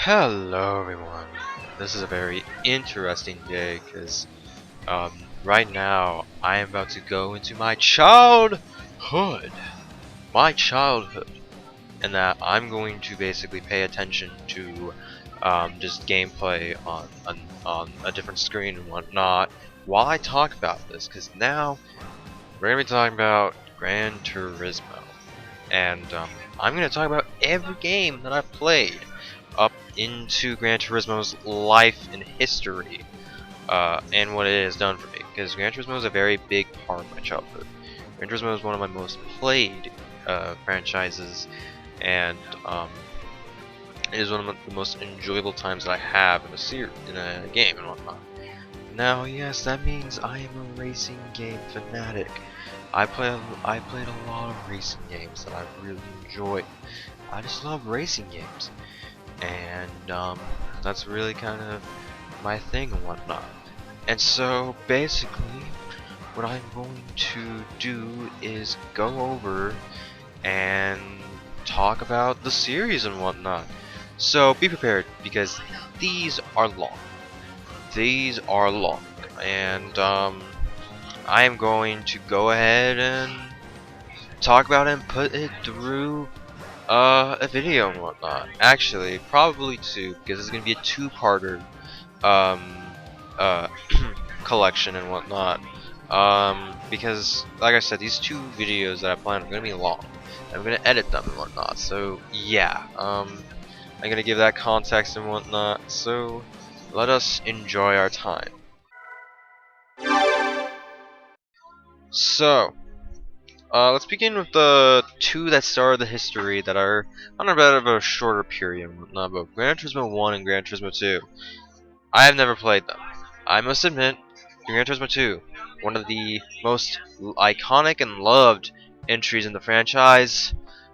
Hello everyone. This is a very interesting day because right now I am about to go into my childhood. And that I'm going to basically pay attention to just gameplay on a different screen and whatnot while I talk about this, because now we're going to be talking about Gran Turismo. And I'm going to talk about every game that I've played up into Gran Turismo's life and history, and what it has done for me. Because Gran Turismo is a very big part of my childhood. Gran Turismo is one of my most played franchises, and it is one of the most enjoyable times that I have in a game and whatnot. Now, yes, that means I am a racing game fanatic. I played a lot of racing games that I really enjoyed. I just love racing games, and that's really kind of my thing and whatnot. And so basically, what I'm going to do is go over and talk about the series and whatnot. So be prepared, because these are long. These are long, and I am going to go ahead and talk about it and put it through a video and whatnot. Actually, probably two, because it's gonna be a two-parter um, uh, collection and whatnot. Because, like I said, these two videos that I plan are gonna be long. I'm gonna edit them and whatnot. So yeah, I'm gonna give that context and whatnot. So let us enjoy our time. So, let's begin with the two that started the history that are on a bit of a shorter period and whatnot, but Gran Turismo 1 and Gran Turismo 2. I have never played them. I must admit, Gran Turismo 2, one of the most iconic and loved entries in the franchise.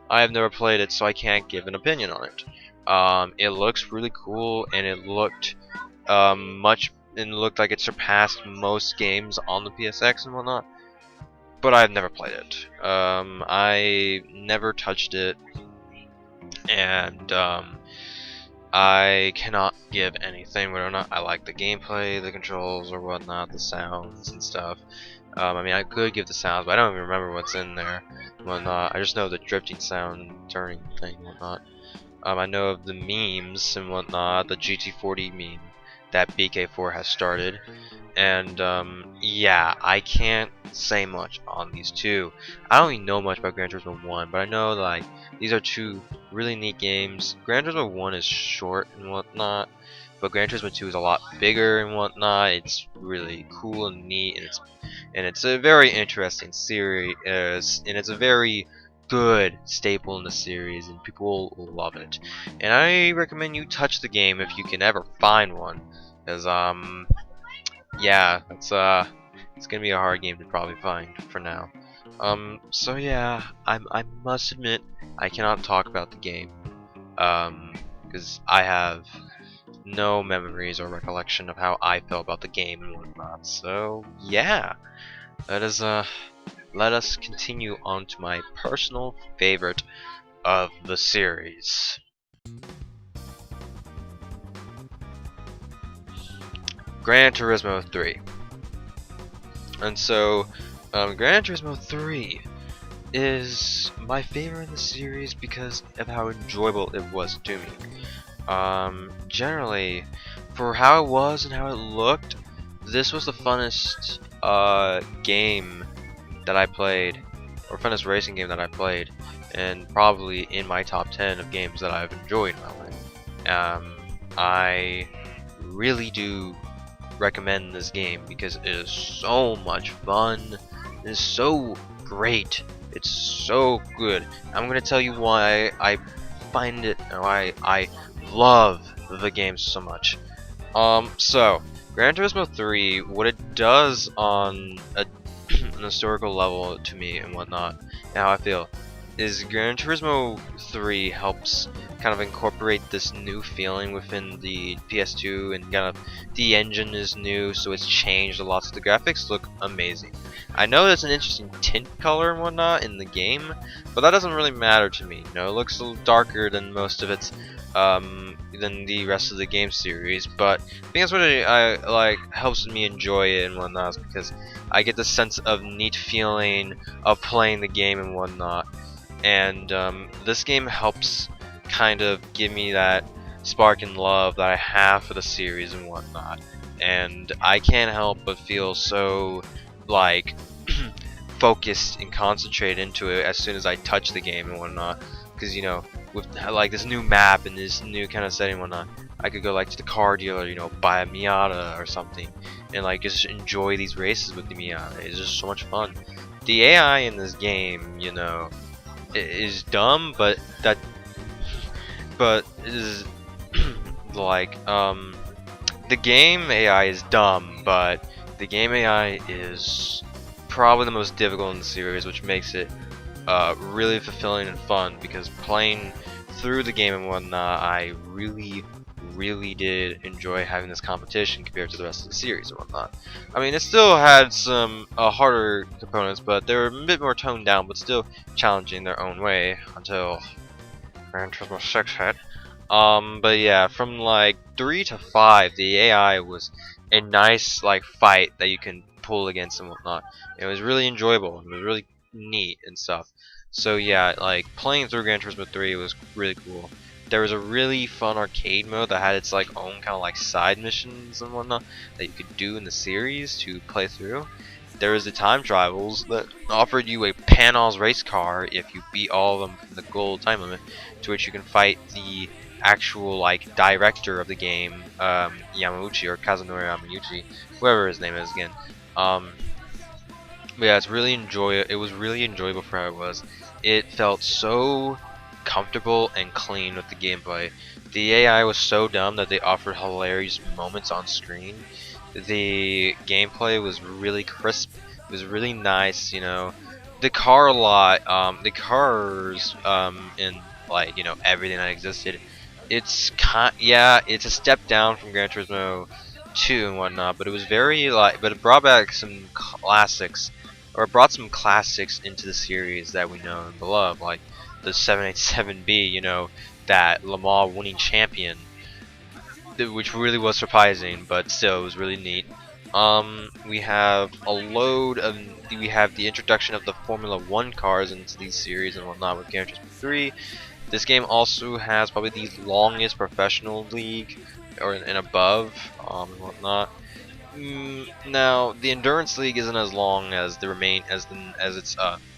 I have never played it, so I can't give an opinion on it. It looks really cool, and it looked like it surpassed most games on the PSX and whatnot. But I've never played it. I never touched it, and I cannot give anything whether or not I like the gameplay, the controls, or whatnot, the sounds and stuff. I mean, I could give the sounds, but I don't even remember what's in there and whatnot. I just know the drifting sound, turning thing and whatnot. I know of the memes and whatnot, the GT40 meme that BK4 has started. And yeah, I can't say much on these two. I don't even know much about Gran Turismo 1, but I know like these are two really neat games. Gran Turismo 1 is short and whatnot, but Gran Turismo 2 is a lot bigger and whatnot. It's really cool and neat, and it's a very interesting series, and it's a very good staple in the series, and people will love it. And I recommend you touch the game if you can ever find one, because yeah, it's gonna be a hard game to probably find for now. So yeah, I must admit I cannot talk about the game, because I have no memories or recollection of how I felt about the game and whatnot. So yeah, that is let us continue on to my personal favorite of the series. Gran Turismo 3. And so, Gran Turismo 3 is my favorite in the series because of how enjoyable it was to me. Generally, for how it was and how it looked, this was the funnest game that I played, or funnest racing game that I played, and probably in my top 10 of games that I've enjoyed in my life. I really do recommend this game because it is so much fun. It is so great. It's so good. I'm gonna tell you why I find it, why I love the game so much. So Gran Turismo 3, what it does on an historical level to me and whatnot, and how I feel, is Gran Turismo 3 helps kind of incorporate this new feeling within the PS2, and kind of the engine is new, so it's changed a lot, so the graphics look amazing. I know there's an interesting tint color and whatnot in the game, but that doesn't really matter to me. You know, it looks a little darker than most of its than the rest of the game series, but I think that's what I like helps me enjoy it and whatnot, because I get the sense of neat feeling of playing the game and whatnot. And this game helps kind of give me that spark and love that I have for the series and whatnot. And I can't help but feel so like focused and concentrated into it as soon as I touch the game and whatnot. Because with like this new map and this new kind of setting and whatnot, I could go like to the car dealer, buy a Miata or something, and like just enjoy these races with the Miata. It's just so much fun. The AI in this game, is dumb, but it is like the game AI is dumb, but the game AI is probably the most difficult in the series, which makes it really fulfilling and fun, because playing through the game and whatnot, I really did enjoy having this competition compared to the rest of the series and whatnot. I mean, it still had some harder components, but they were a bit more toned down, but still challenging in their own way until Gran Turismo 6 hit. But yeah, from like 3 to 5, the AI was a nice like fight that you can pull against and whatnot. It was really enjoyable. It was really neat and stuff. So yeah, like playing through Gran Turismo 3 was really cool. There was a really fun arcade mode that had its like own kind of like side missions and whatnot that you could do in the series to play through. There was the time trials that offered you a Panos race car if you beat all of them from the gold time limit, to which you can fight the actual like director of the game, Yamauchi or Kazunori Yamauchi, whoever his name is again. But yeah, it was really enjoyable for how it was. It felt so comfortable and clean with the gameplay. The AI was so dumb that they offered hilarious moments on screen. The gameplay was really crisp. It was really nice, The car lot, the cars, in like everything that existed. It's a step down from Gran Turismo 2 and whatnot, but it was but it brought back some classics, or it brought some classics into the series that we know and love, like the 787B, that Le Mans winning champion, which really was surprising, but still it was really neat. We have we have the introduction of the Formula 1 cars into these series and whatnot with Gran Turismo 3. This game also has probably the longest professional league, or and above, and whatnot. Now the endurance league isn't as long as as its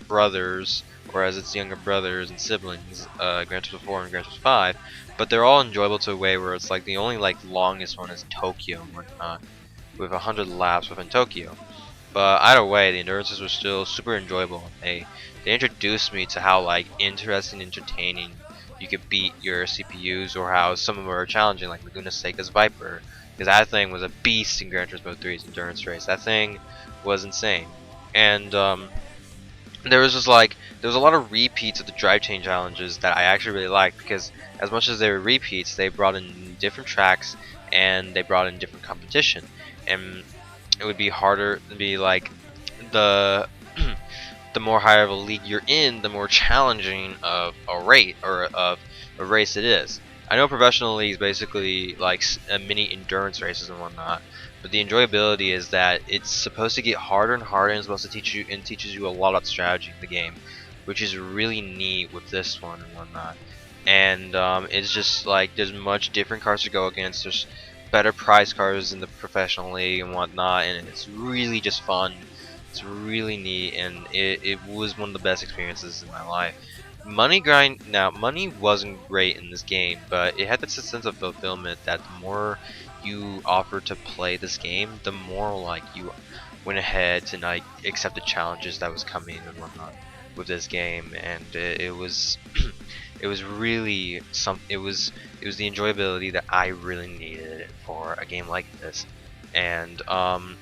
brothers, or as its younger brothers and siblings, Gran Turismo 4 and Gran Turismo 5, but they're all enjoyable to a way where it's like the only like longest one is Tokyo and whatnot, with 100 laps within Tokyo. But either way, the endurances were still super enjoyable. They introduced me to how like interesting, entertaining you could beat your CPUs, or how some of them were challenging, like Laguna Seca's Viper, because that thing was a beast in Gran Turismo 3's endurance race. That thing was insane, and there was a lot of repeats of the drive chain challenges that I actually really liked, because as much as they were repeats, they brought in different tracks and they brought in different competition, and it would be harder to be like the the more higher of a league you're in, the more challenging of a rate or of a race it is. I know professional leagues basically like a mini endurance races and whatnot, but the enjoyability is that it's supposed to get harder and harder, and it's supposed to teaches you a lot of strategy in the game, which is really neat with this one and whatnot. And it's just like there's much different cars to go against. There's better prize cars in the professional league and whatnot, and it's really just fun. It's really neat, and it was one of the best experiences in my life. Money wasn't great in this game, but it had this sense of fulfillment that the more you offered to play this game, the more like you went ahead to like accept the challenges that was coming and whatnot with this game, and it was it was really it was the enjoyability that I really needed for a game like this. And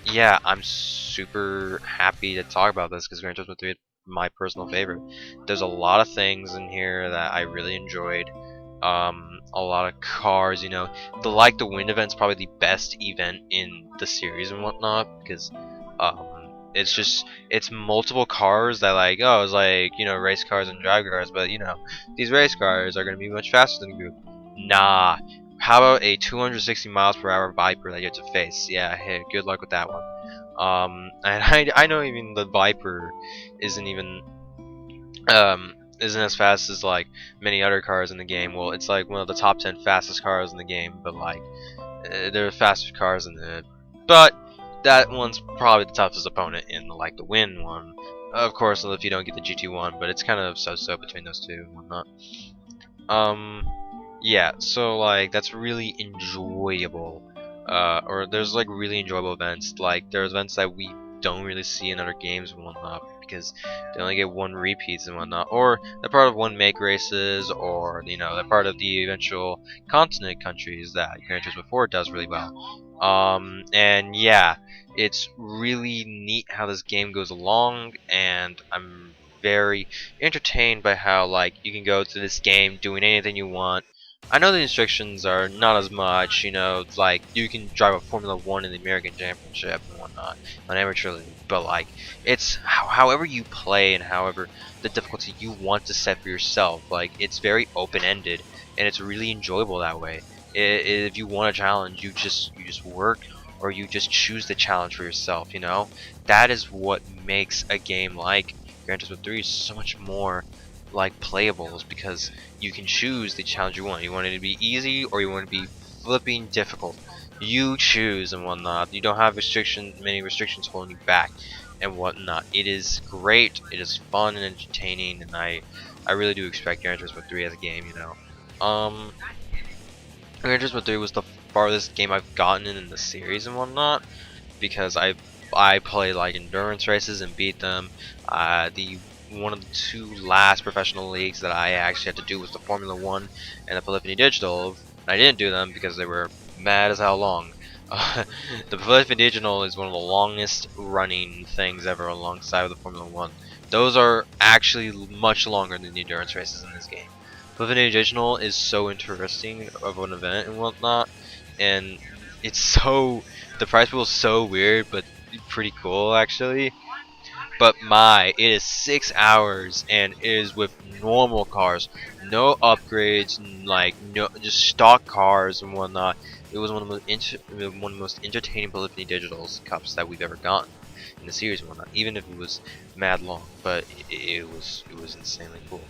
yeah, I'm super happy to talk about this, because Gran Turismo 3 is my personal favorite. There's a lot of things in here that I really enjoyed. A lot of cars, the wind event's probably the best event in the series and whatnot, because it's multiple cars that like, oh, it's like race cars and drive cars, but these race cars are gonna be much faster than the group. Nah, How about a 260 miles per hour Viper that you have to face? Yeah, hey, good luck with that one. And I know even the Viper isn't even isn't as fast as like many other cars in the game. Well, it's like one of the top 10 fastest cars in the game, but like there are faster cars in it. But that one's probably the toughest opponent in like the win one. Of course, if you don't get the GT one, but it's kind of so-so between those two and whatnot. Um, yeah, so like that's really enjoyable. Or there's like really enjoyable events. Like there's events that we don't really see in other games and whatnot because they only get one repeats and whatnot, or they're part of one make races, or you know they're part of the eventual continent countries that Gran Turismo 4 does really well. And yeah, it's really neat how this game goes along, and I'm very entertained by how like you can go to this game doing anything you want. I know the restrictions are not as much, you know, it's like you can drive a Formula 1 in the American Championship and whatnot on amateur league, but like it's however you play and however the difficulty you want to set for yourself. Like it's very open-ended and it's really enjoyable that way. If you want a challenge, you just work or you just choose the challenge for yourself, you know? That is what makes a game like Gran Turismo 3 is so much more like playable is because you can choose the challenge you want. You want it to be easy or you want it to be flipping difficult. You choose and whatnot. You don't have many restrictions holding you back and whatnot. It is great. It is fun and entertaining, and I really do expect Gran Turismo 3 as a game. You know, Gran Turismo 3 was the farthest game I've gotten in the series and whatnot because I play like endurance races and beat them. The one of the two last professional leagues that I actually had to do was the Formula One and the Polyphony Digital. And I didn't do them because they were mad as hell long. The Polyphony Digital is one of the longest running things ever alongside with the Formula One. Those are actually much longer than the endurance races in this game. Polyphony Digital is so interesting of an event and whatnot, and it's so the prize pool is so weird, but pretty cool actually. But my, it is 6 hours and it is with normal cars, no upgrades, like no just stock cars and whatnot. It was one of the most entertaining Polyphony Digitals cups that we've ever gotten in the series and whatnot. Even if it was mad long, but it was insanely cool.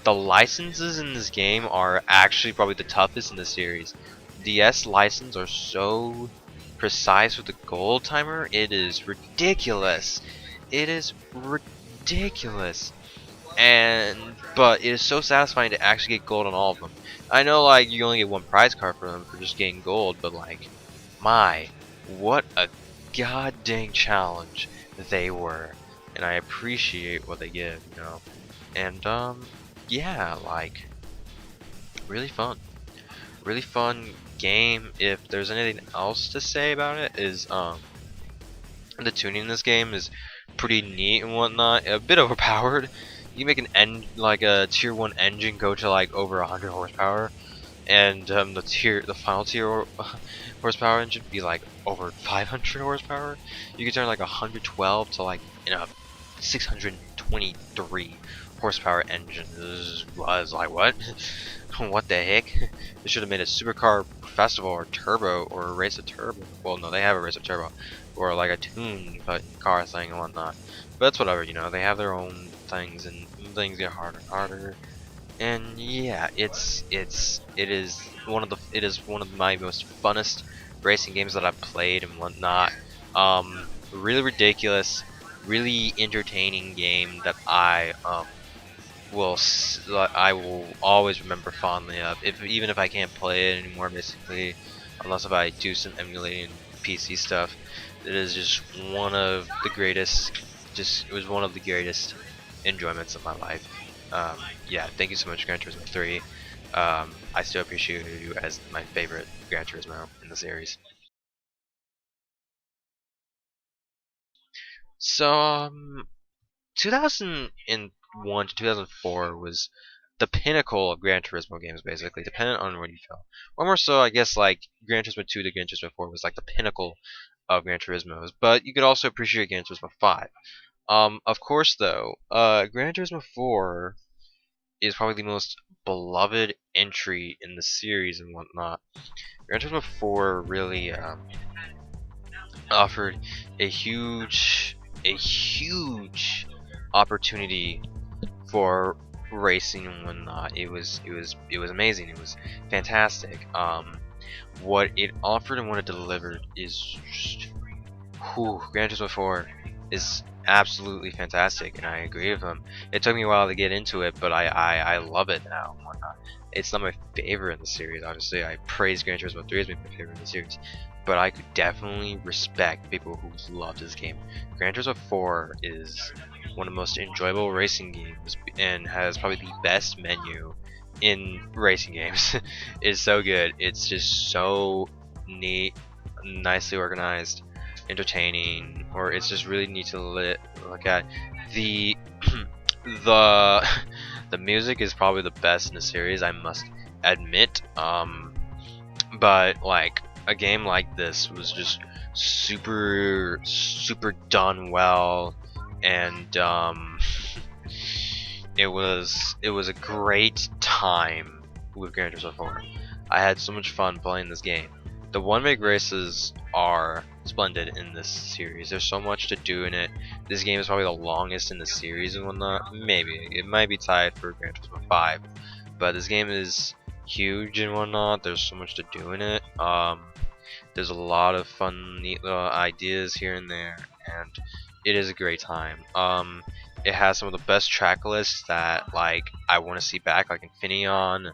The licenses in this game are actually probably the toughest in the series. The S license are so precise with the gold timer, it is ridiculous. It is ridiculous. But it is so satisfying to actually get gold on all of them. I know like you only get one prize card for them for just getting gold, but like my what a god dang challenge they were. And I appreciate what they give, you know. And yeah, like really fun. Really fun game. If there's anything else to say about it is the tuning in this game is pretty neat and whatnot. A bit overpowered. You can make like a tier 1 engine go to like over 100 horsepower, and the final tier horsepower engine be like over 500 horsepower. You can turn like 112 to like 623 horsepower engine. This was like what? What the heck? They should have made a supercar festival or turbo or a race of turbo. Well, no, they have a race of turbo or like a tuned car thing and whatnot. But that's whatever, you know. They have their own things, and things get harder and harder. And yeah, it is one of my most funnest racing games that I've played and whatnot. Really ridiculous, really entertaining game that I will always remember fondly of. Even if I can't play it anymore, basically, unless if I do some emulating PC stuff, it is just one of the greatest. It was one of the greatest enjoyments of my life. Yeah, thank you so much, Gran Turismo 3. I still appreciate you as my favorite Gran Turismo in the series. So, 2001 to 2004 was the pinnacle of Gran Turismo games, basically, depending on where you fell. Or more so, I guess, like Gran Turismo 2 to Gran Turismo 4 was like the pinnacle of Gran Turismos. But you could also appreciate Gran Turismo 5. Of course, though, Gran Turismo 4 is probably the most beloved entry in the series and whatnot. Gran Turismo 4 really offered a huge opportunity for racing and whatnot. It was amazing. It was fantastic. What it offered and what it delivered is just, Gran Turismo 4 is absolutely fantastic, and I agree with him. It took me a while to get into it, but I love it now and whatnot. It's not my favorite in the series, obviously. I praise Gran Turismo 3 as being my favorite in the series, but I could definitely respect people who love this game. Gran Turismo 4 is one of the most enjoyable racing games and has probably the best menu in racing games. It's so good. It's just so neat, nicely organized, entertaining, or it's just really neat to look at. The the the music is probably the best in the series, I must admit. But like a game like this was just super done well, and it was a great time with Gran Turismo 4. I had so much fun playing this game. The one-make races are splendid in this series. There's so much to do in it. This game is probably the longest in the series and whatnot. Maybe it might be tied for Gran Turismo 5, but this game is huge and whatnot. There's so much to do in it. There's a lot of fun, neat little ideas here and there, and it is a great time. It has some of the best track lists that like I want to see back, like Infineon.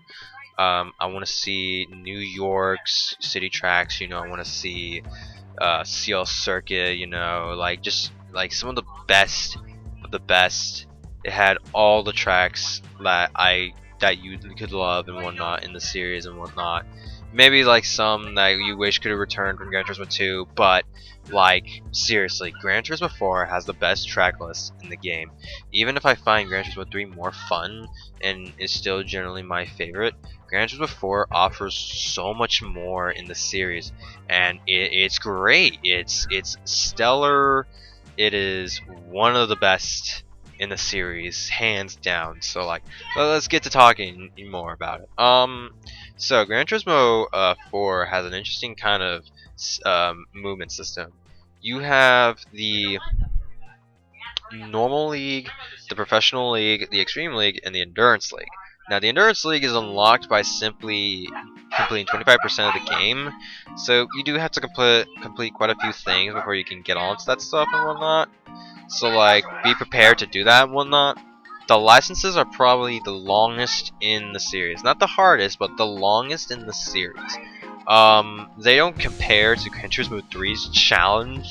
I want to see New York's city tracks. I want to see CL Circuit. Like just like some of the best of the best. It had all the tracks that you could love and whatnot in the series and whatnot. Maybe like some that you wish could have returned from Gran Turismo 2, but like seriously, Gran Turismo 4 has the best track list in the game. Even if I find Gran Turismo 3 more fun and is still generally my favorite, Gran Turismo 4 offers so much more in the series, and it's great. It's stellar. It is one of the best in the series, hands down. So like, let's get to talking more about it. So Gran Turismo 4 has an interesting kind of movement system. You have the normal league, the professional league, the extreme league, and the endurance league. Now the endurance league is unlocked by simply completing 25% of the game, so you do have to complete quite a few things before you can get onto that stuff and whatnot. So like, be prepared to do that and whatnot. The licenses are probably the longest in the series. Not the hardest, but the longest in the series. They don't compare to Gran Turismo 3's challenge,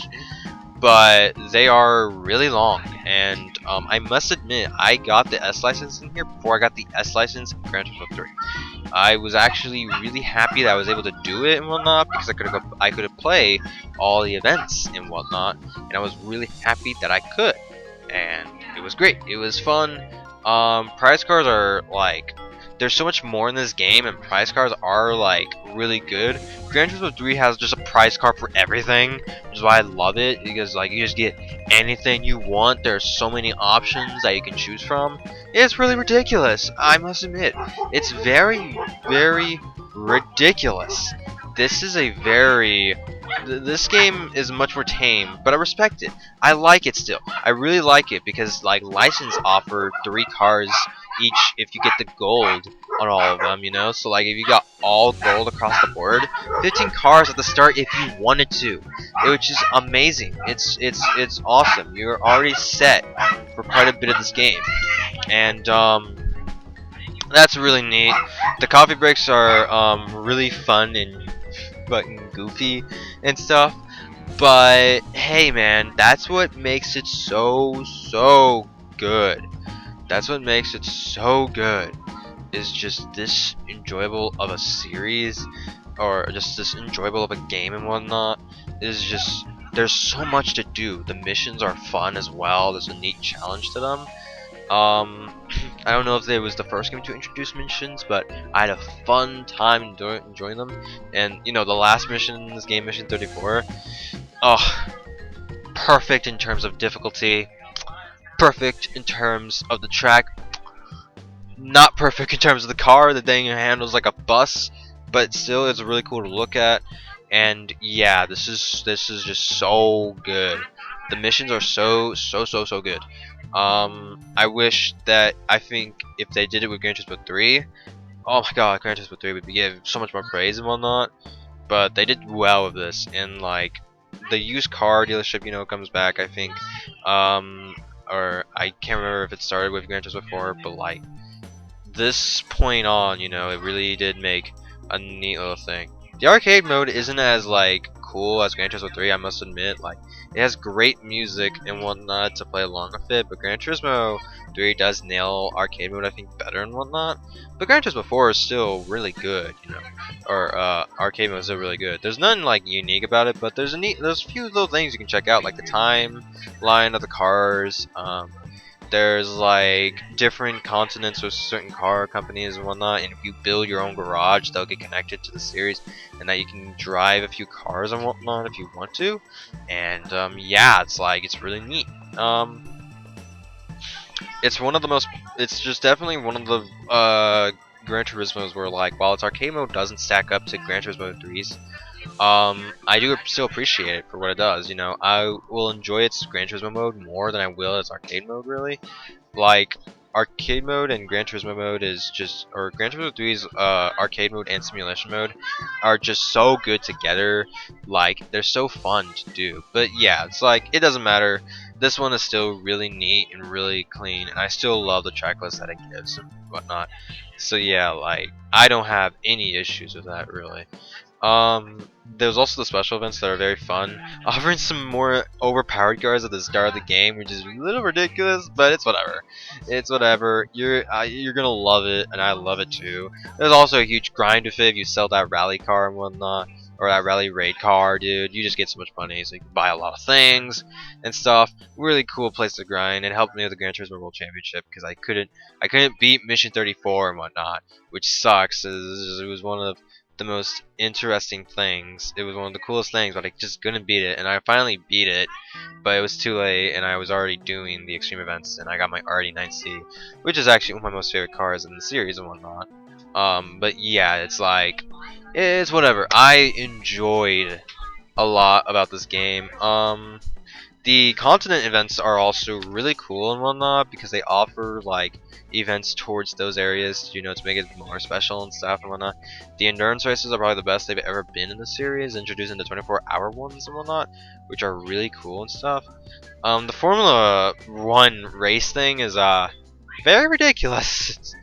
but they are really long. And I must admit, I got the S license in here before I got the S license in Gran Turismo 3. I was actually really happy that I was able to do it and whatnot, because I could play all the events and whatnot, and I was really happy that I could, and it was great. It was fun. Prize cars are like, there's so much more in this game, and prize cars are like really good. Gran Turismo 3 has just a prize car for everything, which is why I love it, because like you just get anything you want. There's so many options that you can choose from. It's really ridiculous, I must admit. It's very, very ridiculous. This is a very this game is much more tame, but I respect it. I like it still. I really like it because like license offer 3 cars each if you get the gold on all of them. So like if you got all gold across the board, 15 cars at the start if you wanted to, which is amazing. It's awesome. You're already set for quite a bit of this game, and that's really neat. The coffee breaks are really fun and fucking goofy and stuff, but hey man, that's what makes it so good. That's what makes it so good, is just this enjoyable of a series, or just this enjoyable of a game and whatnot. Is just, there's so much to do. The missions are fun as well. There's a neat challenge to them. I don't know if it was the first game to introduce missions, but I had a fun time enjoying them. And the last mission in this game, mission 34, oh, perfect in terms of difficulty, perfect in terms of the track, not perfect in terms of the car. The thing handles like a bus, but still, it's really cool to look at. And yeah, this is just so good. The missions are so good. I wish that I think if they did it with Gran Turismo 3, oh my god, Gran Turismo 3 would be given so much more praise and whatnot. But they did well with this, and like the used car dealership, comes back. I think, um, or I can't remember if it started with Gran Turismo 4, but like this point on, it really did make a neat little thing. The arcade mode isn't as like cool as Gran Turismo 3, I must admit. Like it has great music and whatnot to play along with it, but Gran Turismo 3 does nail arcade mode I think better and whatnot. But Gran Turismo 4 is still really good, or arcade mode is still really good. There's nothing like unique about it, but there's a few little things you can check out, like the timeline of the cars. There's like different continents with certain car companies and whatnot, and if you build your own garage, they'll get connected to the series, and that you can drive a few cars and whatnot if you want to. And yeah, it's really neat. It's one of the most. It's just definitely one of the Gran Turismos where like while its arcade mode doesn't stack up to Gran Turismo 3's, I do still appreciate it for what it does. I will enjoy its Gran Turismo mode more than I will its arcade mode. Really, like arcade mode and Gran Turismo mode is just, or Gran Turismo 3's arcade mode and simulation mode are just so good together. Like they're so fun to do. But yeah, it's like it doesn't matter. This one is still really neat and really clean, and I still love the track list that it gives and whatnot. So yeah, like I don't have any issues with that really. There's also the special events that are very fun, offering some more overpowered cars at the start of the game, which is a little ridiculous, but it's whatever. It's whatever. You're gonna love it, and I love it too. There's also a huge grind with it if you sell that rally car and whatnot, or that rally raid car, dude. You just get so much money, so you can buy a lot of things and stuff. Really cool place to grind. It helped me with the Gran Turismo World Championship because I couldn't beat Mission 34 and whatnot, which sucks. It was one of the most interesting things. It was one of the coolest things, but I just couldn't beat it, and I finally beat it, but it was too late, and I was already doing the extreme events, and I got my RD9C, which is actually one of my most favorite cars in the series and whatnot. But yeah, it's whatever. I enjoyed a lot about this game. The continent events are also really cool and whatnot because they offer like events towards those areas, to make it more special and stuff and whatnot. The endurance races are probably the best they've ever been in the series, introducing the 24-hour ones and whatnot, which are really cool and stuff. The Formula One race thing is very ridiculous.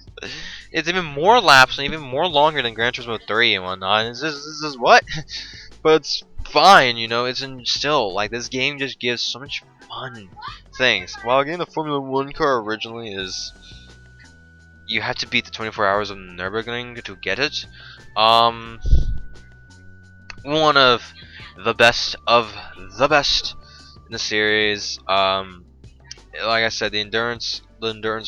It's even more laps and even more longer than Gran Turismo 3 and whatnot. It's just what? But it's fine, it's still like this game just gives so much fun things. While getting the Formula One car originally is you had to beat the 24 hours of Nürburgring to get it. Um, One of the best in the series. Like I said, the endurance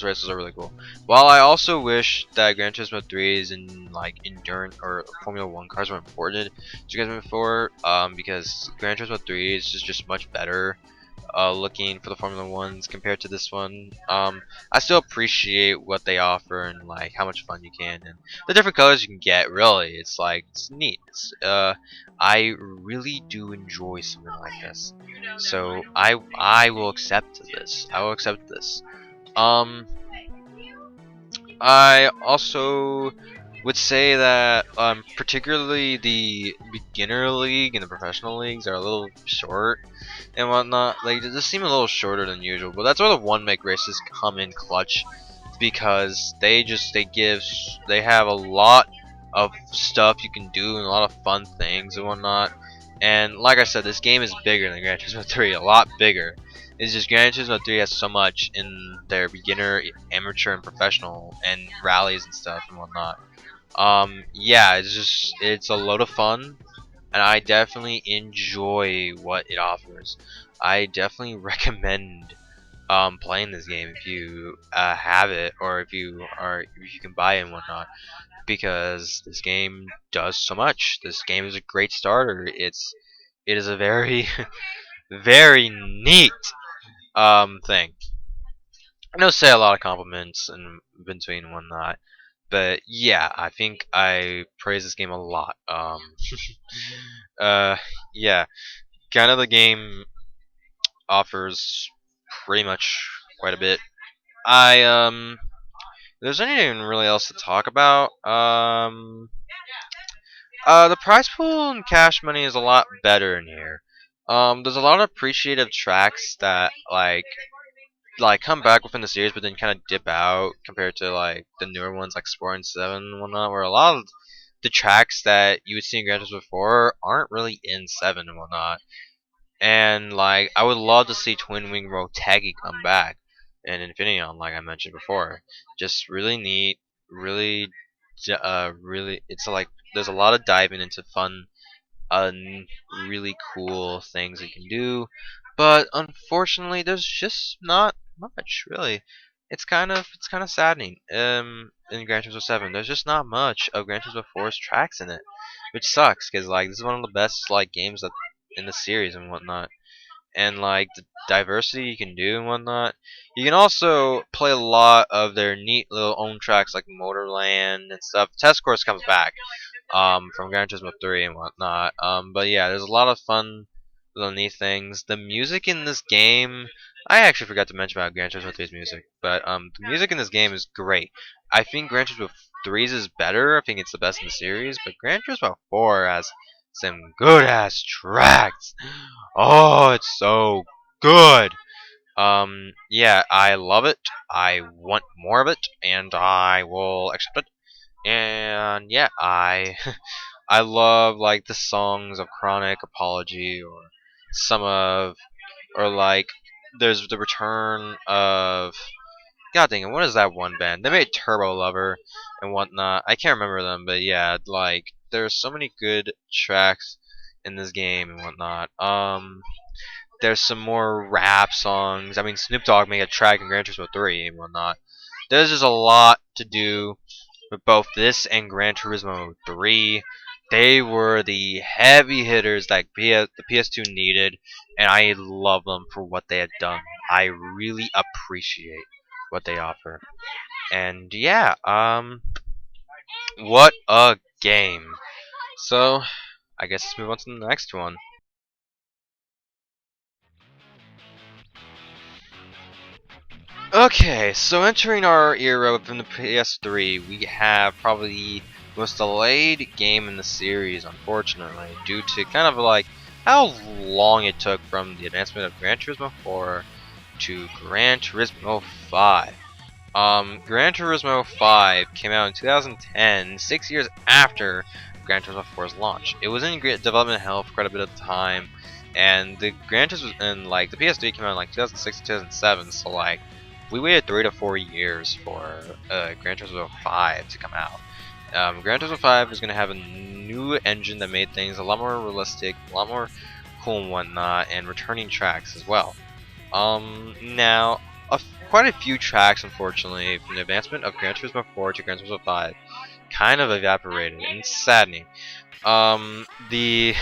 races are really cool. While I also wish that Gran Turismo 3's and like endurance or Formula One cars were important to Gran Turismo 4, because Gran Turismo 3 is just much better looking for the Formula Ones compared to this one. I still appreciate what they offer and like how much fun you can and the different colors you can get. Really, it's neat. I really do enjoy something like this. So I will accept this. I will accept this. Um, I also would say that particularly the beginner league and the professional leagues are a little short and whatnot. Like they just seem a little shorter than usual, but that's where the one make races come in clutch because they have a lot of stuff you can do and a lot of fun things and whatnot. And like I said, this game is bigger than Gran Turismo 3, a lot bigger. It's just Gran Turismo 3 has so much in their beginner, amateur, and professional, and rallies and stuff and whatnot. Yeah, it's a load of fun, and I definitely enjoy what it offers. I definitely recommend playing this game if you have it, or if you can buy it and whatnot, because this game does so much. This game is a great starter. It is a very very neat thing. I know say a lot of compliments in between and whatnot, but yeah, I think I praise this game a lot. Uh, yeah, kind of the game offers pretty much quite a bit. I there's anything really else to talk about. The prize pool and cash money is a lot better in here. There's a lot of appreciative tracks that like come back within the series, but then kind of dip out compared to like the newer ones like Spore and Seven and whatnot, where a lot of the tracks that you would see in Gran Turismo before aren't really in Seven and whatnot. And like, I would love to see Twin Wing Rotegi come back in Infineon, like I mentioned before. Just really neat, really, really. It's like there's a lot of diving into fun, really cool things you can do, but unfortunately, there's just not much really. It's kind of saddening. In Gran Turismo 7, there's just not much of Gran Turismo 4's tracks in it, which sucks because like this is one of the best like games that in the series and whatnot, and like the diversity you can do and whatnot. You can also play a lot of their neat little own tracks like Motorland and stuff. Test Course comes back from Gran Turismo 3 and whatnot. But yeah, there's a lot of fun little neat things. The music in this game, I actually forgot to mention about Gran Turismo 3's music, but the music in this game is great. I think Gran Turismo 3's is better. I think it's the best in the series, but Gran Turismo 4 has some good ass tracks. Oh, it's so good. Yeah, I love it. I want more of it, and I will accept it. And yeah, I love like the songs of Chronic Apology or some of or like there's the return of God dang it, what is that one band? They made Turbo Lover and whatnot. I can't remember them, but yeah, like there's so many good tracks in this game and whatnot. There's some more rap songs. I mean, Snoop Dogg made a track in Gran Turismo 3 and whatnot. There's just a lot to do with both this and Gran Turismo 3. They were the heavy hitters that the PS2 needed, and I love them for what they had done. I really appreciate what they offer. And yeah, what a game. So, I guess let's move on to the next one. Okay, so entering our era within the PS3, we have probably the most delayed game in the series, unfortunately, due to kind of like how long it took from the advancement of Gran Turismo 4 to Gran Turismo 5. Gran Turismo 5 came out in 2010, 6 years after Gran Turismo 4's launch. It was in development hell for quite a bit of time, and the Gran Turismo and like the PS3 came out in like 2006 2007, so like we waited 3 to 4 years for Gran Turismo 5 to come out. Gran Turismo 5 is going to have a new engine that made things a lot more realistic, a lot more cool and whatnot, and returning tracks as well. Now, quite a few tracks, unfortunately, from the advancement of Gran Turismo 4 to Gran Turismo 5 kind of evaporated, and it's saddening. The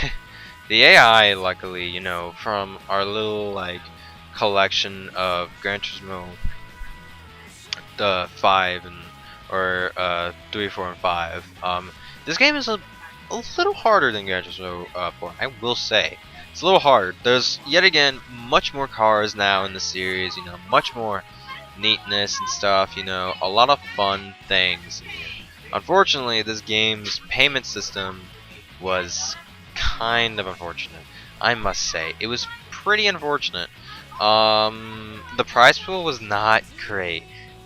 the AI, luckily, you know, from our little like collection of Gran Turismo the 5 and or 3, 4, and 5. This game is a little harder than Gran Turismo 4. I will say it's a little hard. There's yet again much more cars now in the series. You know, much more neatness and stuff. You know, a lot of fun things. Unfortunately, this game's payment system was kind of unfortunate. I must say, it was pretty unfortunate. The prize pool was not great.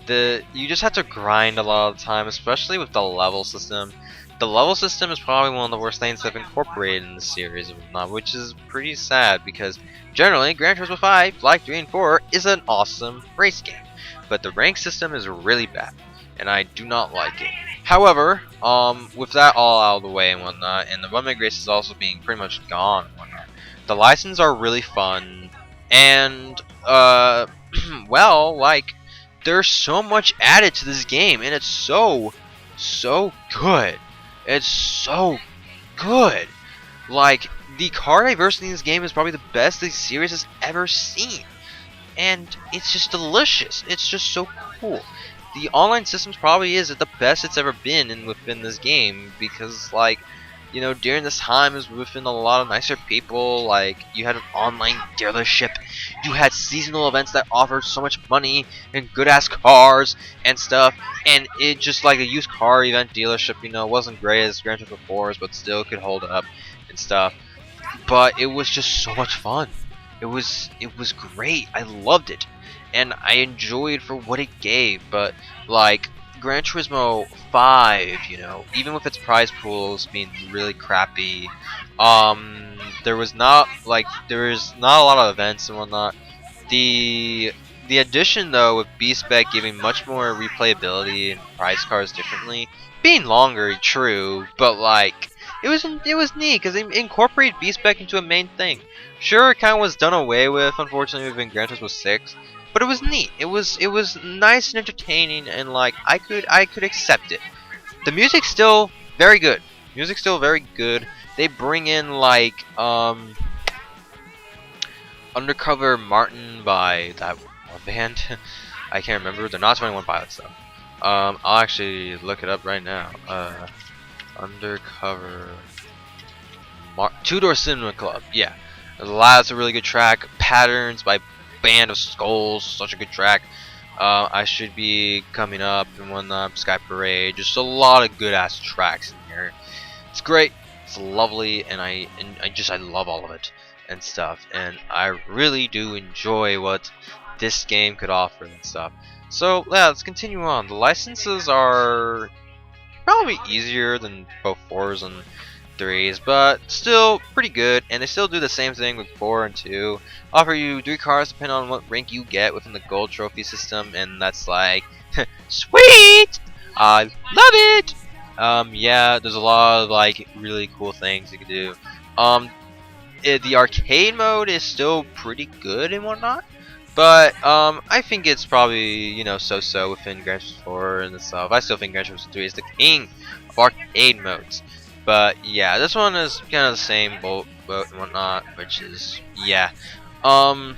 You just had to grind a lot of the time, especially with the level system. The level system is probably one of the worst things they've incorporated in the series and whatnot, which is pretty sad because generally Gran Turismo 5, like 3 and 4, is an awesome race game, but the rank system is really bad, and I do not like it. However, with that all out of the way and whatnot, and the run make races also being pretty much gone and whatnot, the licenses are really fun, and well, like there's so much added to this game, and it's so good. It's so good. Like the car diversity in this game is probably the best the series has ever seen. and it's just delicious. It's just so cool. The online systems probably is the best it's ever been within this game because like during this time is within a lot of nicer people. Like you had an online dealership, you had seasonal events that offered so much money and good ass cars and stuff, and it just like a used car event dealership. Wasn't great as Gran Turismo 4's, but still could hold up and stuff. But it was just so much fun. It was great. I loved it, and I enjoyed for what it gave. But like Gran Turismo 5, even with its prize pools being really crappy, there was not a lot of events and whatnot. The addition though with B spec giving much more replayability and prize cars differently, being longer, true, but like it was neat because it incorporated B spec into a main thing. Sure, it kind of was done away with, unfortunately, within Gran Turismo 6, but it was neat. It was nice and entertaining, and like I could accept it. The music's still very good. Music's still very good. They bring in like Undercover Martin by that one band. I can't remember. They're not 21 Pilots though. I'll actually look it up right now. Undercover Two Door Cinema Club. Yeah, that's a really good track. Patterns by Band of Skulls. Such a good track. I should be coming up and whatnot. Sky Parade. Just a lot of good ass tracks in here. It's great. It's lovely, and I love all of it and stuff. And I really do enjoy what this game could offer and stuff. So yeah, let's continue on. The licenses are probably easier than both 4s and 3s, but still pretty good, and they still do the same thing with 4 and 2. Offer you 3 cars depending on what rank you get within the gold trophy system, and that's like, sweet! I love it! Yeah, there's a lot of like really cool things you can do. The arcade mode is still pretty good and whatnot, but I think it's probably so-so within Gran Turismo 4 and stuff. I still think Gran Turismo 3 is the king of arcade modes. But yeah, this one is kind of the same boat and whatnot, which is yeah. Um.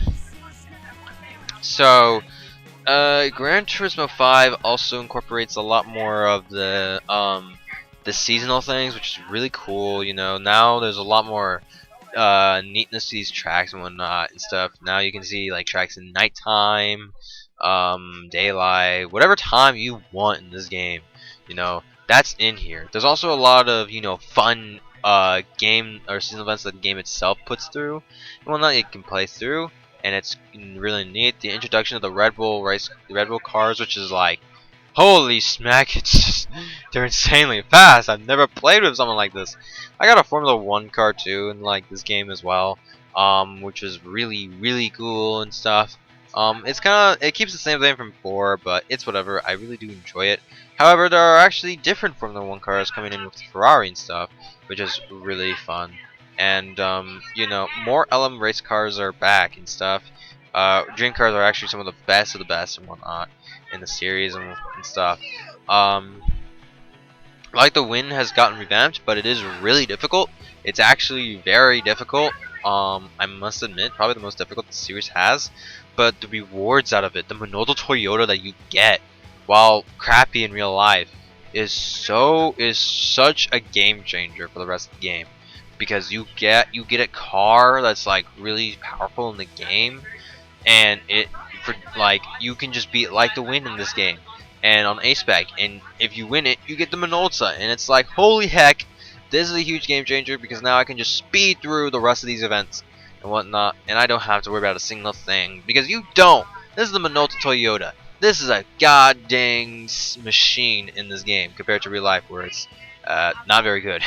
So, Gran Turismo 5 also incorporates a lot more of the seasonal things, which is really cool. Now there's a lot more neatness to these tracks and whatnot and stuff. Now you can see like tracks in nighttime, daylight, whatever time you want in this game. That's in here. There's also a lot of fun game or season events that the game itself puts through and whatnot you can play through, and it's really neat. The introduction of the Red Bull cars, which is like holy smack, it's just they're insanely fast. I've never played with something like this. I got a Formula 1 car too in like this game as well, which is really cool and stuff. It keeps the same thing from 4, but it's whatever. I really do enjoy it. However, there are actually different Formula 1 cars coming in with Ferrari and stuff, which is really fun. And more LM race cars are back and stuff. Dream cars are actually some of the best and whatnot in the series and stuff. Like the Win has gotten revamped, but it is really difficult. It's actually very difficult. I must admit, probably the most difficult the series has. But the rewards out of it, the Minolta Toyota that you get, while crappy in real life, is such a game changer for the rest of the game. Because you get a car that's like really powerful in the game, and you can just beat like the Win in this game and on A-Spec, and if you win it you get the Minolta, and it's like holy heck, this is a huge game changer because now I can just speed through the rest of these events and whatnot, and I don't have to worry about a single thing because you don't. This is the Minolta Toyota. This is a god dang machine in this game compared to real life where it's not very good.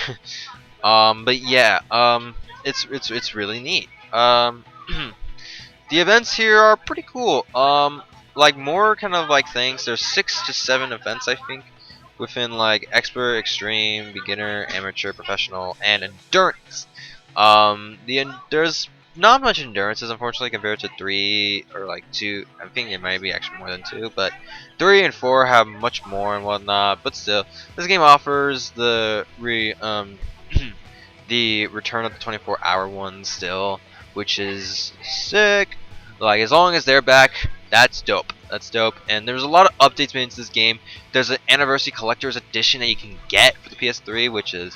But yeah, it's really neat. The events here are pretty cool. Like more kind of like things. There's 6 to 7 events I think within like expert, extreme, beginner, amateur, professional, and endurance. There's not much endurances unfortunately compared to 3 or like 2. I think it might be actually more than 2, but 3 and 4 have much more and whatnot. But still, this game offers the the return of the 24-hour one still, which is sick. Like, as long as they're back, that's dope. That's dope. And there's a lot of updates made into this game. There's an anniversary collector's edition that you can get for the PS3, which is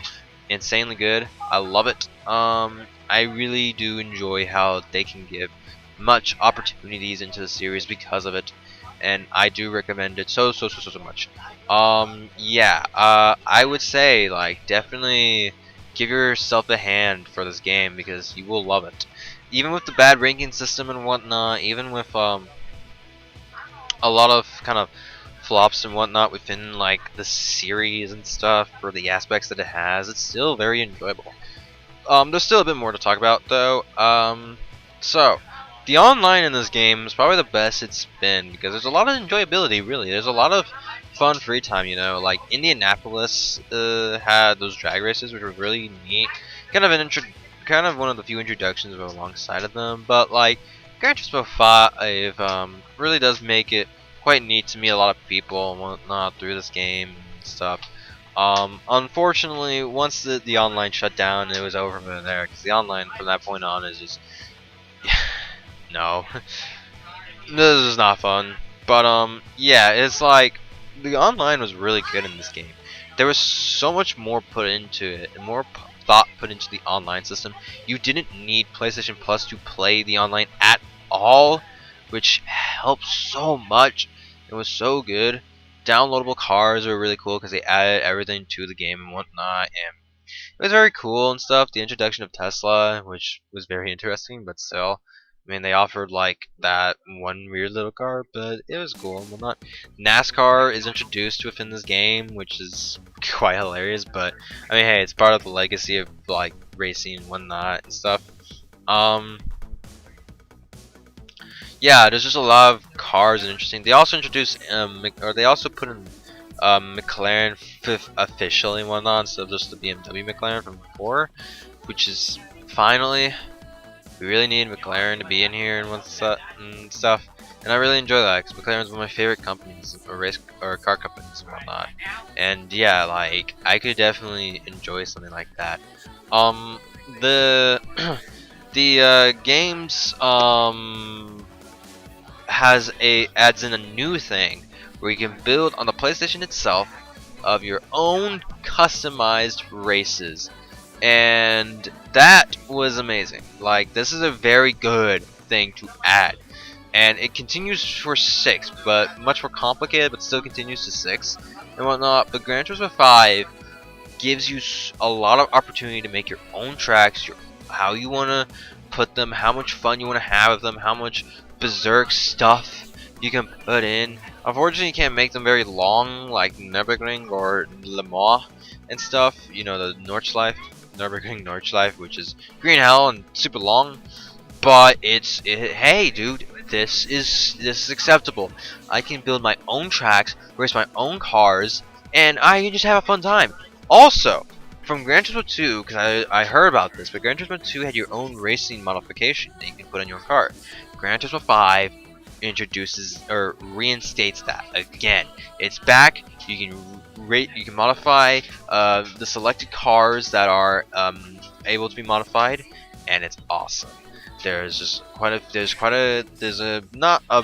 insanely good. I love it. I really do enjoy how they can give much opportunities into the series because of it, and I do recommend it so much. Yeah. I would say, like, definitely give yourself a hand for this game because you will love it. Even with the bad ranking system and whatnot, even with a lot of kind of flops and whatnot within like the series and stuff for the aspects that it has, it's still very enjoyable. There's still a bit more to talk about though. So the online in this game is probably the best it's been because there's a lot of enjoyability. Really, there's a lot of fun free time. You know, like Indianapolis had those drag races, which were really neat. Kind of kind of one of the few introductions alongside of them. But like Gran Turismo 5 really does make it quite neat to meet a lot of people and whatnot through this game and stuff. Unfortunately, once the online shut down, it was over from there. Because the online from that point on is just no, this is not fun. But yeah, it's like the online was really good in this game. There was so much more put into it, and more thought put into the online system. You didn't need PlayStation Plus to play the online at all, which helped so much. It was so good. Downloadable cars were really cool because they added everything to the game and whatnot, and it was very cool and stuff. The introduction of Tesla, which was very interesting, but still, I mean, they offered like that one weird little car, but it was cool and whatnot. NASCAR is introduced within this game, which is quite hilarious. But I mean, hey, it's part of the legacy of like racing and whatnot and stuff. Um, yeah, there's just a lot of cars and interesting. They also introduced or they also put in McLaren fifth officially and whatnot instead of just the BMW McLaren from before, which is finally we really need McLaren to be in here and stuff. And I really enjoy that because McLaren is one of my favorite companies, or race or car companies and whatnot. And yeah, like I could definitely enjoy something like that. The the games adds in a new thing where you can build on the PlayStation itself of your own customized races, and that was amazing. Like, this is a very good thing to add, and it continues for 6, but much more complicated, but still continues to 6 and whatnot. But Gran Turismo 5 gives you a lot of opportunity to make your own tracks, how you want to put them, how much fun you want to have with them, how much berserk stuff you can put in. Unfortunately, you can't make them very long, like Nürburgring or Le Mans and stuff. You know, the Nürburgring Nordschleife, which is green hell and super long. But hey, dude, this is acceptable. I can build my own tracks, race my own cars, and I can just have a fun time. Also, from Gran Turismo 2, because I heard about this, but Gran Turismo 2 had your own racing modification that you can put on your car. Gran Turismo 5 introduces or reinstates that again. It's back. You can modify the selected cars that are able to be modified, and it's awesome. There's not a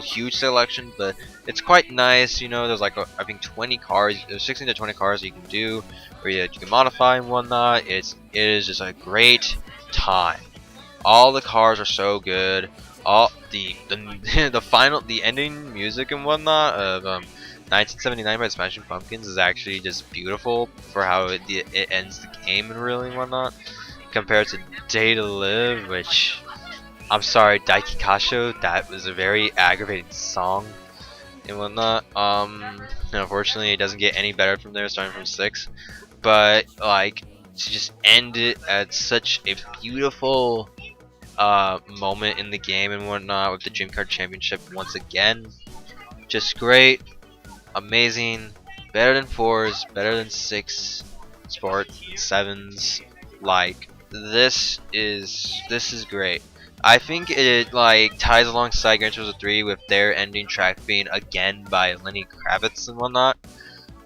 huge selection, but it's quite nice. You know, there's like I think 20 cars, there's 16 to 20 cars that you can do, or you can modify and whatnot. It is just a great time. All the cars are so good. All the the ending music and whatnot of 1979 by Smashing Pumpkins is actually just beautiful for how it ends the game and really and whatnot. Compared to Day to Live, which I'm sorry, Daiki Kasho, that was a very aggravating song and whatnot. Unfortunately, it doesn't get any better from there, starting from 6. But like to just end it at such a beautiful moment in the game and whatnot with the Dream Card Championship once again, just great, amazing, better than 4s, better than 6 Sport 7s. Like this is great. I think it like ties alongside Gran Turismo 3 with their ending track being again by Lenny Kravitz and whatnot.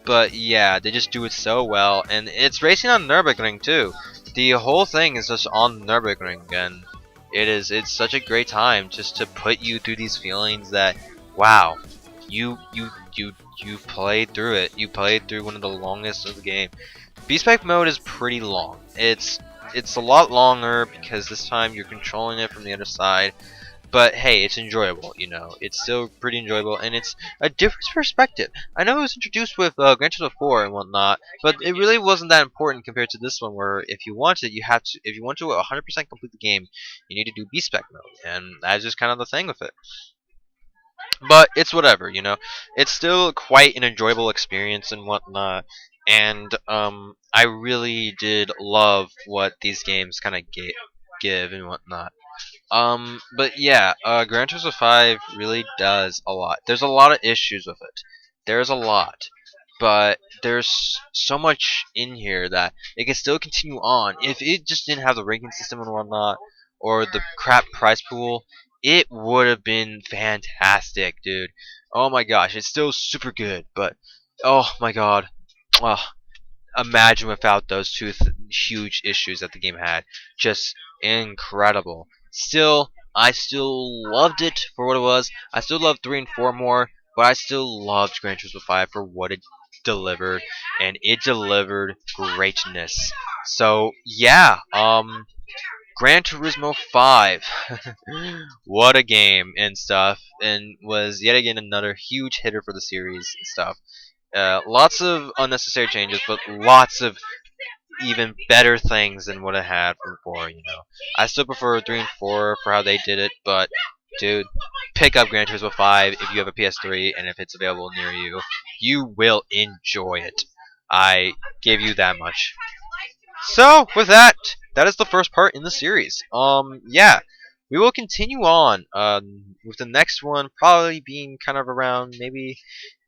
But yeah, they just do it so well, and it's racing on Nürburgring too. The whole thing is just on Nürburgring, and It's such a great time just to put you through these feelings that, wow, you you you you played through it. You played through one of the longest of the game. B-Spec mode is pretty long. It's a lot longer because this time you're controlling it from the other side. But hey, it's enjoyable, you know. It's still pretty enjoyable, and it's a different perspective. I know it was introduced with Gran Turismo 4 and whatnot, but it really wasn't that important compared to this one, where if you want it, you have to. If you want to 100% complete the game, you need to do B-Spec mode, and that's just kind of the thing with it. But it's whatever, you know. It's still quite an enjoyable experience and whatnot. And I really did love what these games kind of give and whatnot. But yeah, Gran Turismo 5 really does a lot. There's a lot of issues with it. There's a lot. But there's so much in here that it can still continue on. If it just didn't have the ranking system and whatnot, or the crap prize pool, it would have been fantastic, dude. Oh my gosh, it's still super good, but oh my god. Oh, imagine without those two huge issues that the game had. Just incredible. Still, I still loved it for what it was. I still love 3 and 4 more, but I still loved Gran Turismo 5 for what it delivered, and it delivered greatness. So, yeah, Gran Turismo 5. What a game and stuff, and was yet again another huge hitter for the series and stuff. Lots of unnecessary changes, but lots of even better things than what I had from 4, you know. I still prefer 3 and 4 for how they did it, but dude, pick up Gran Turismo 5 if you have a PS3 and if it's available near you. You will enjoy it. I give you that much. So, with that, that is the first part in the series. Yeah. We will continue on with the next one probably being kind of around maybe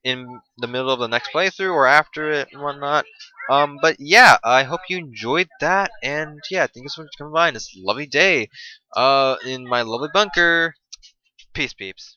in the middle of the next playthrough or after it and whatnot. But yeah, I hope you enjoyed that, and yeah, thank you so much for coming by on this lovely day, in my lovely bunker. Peace, peeps.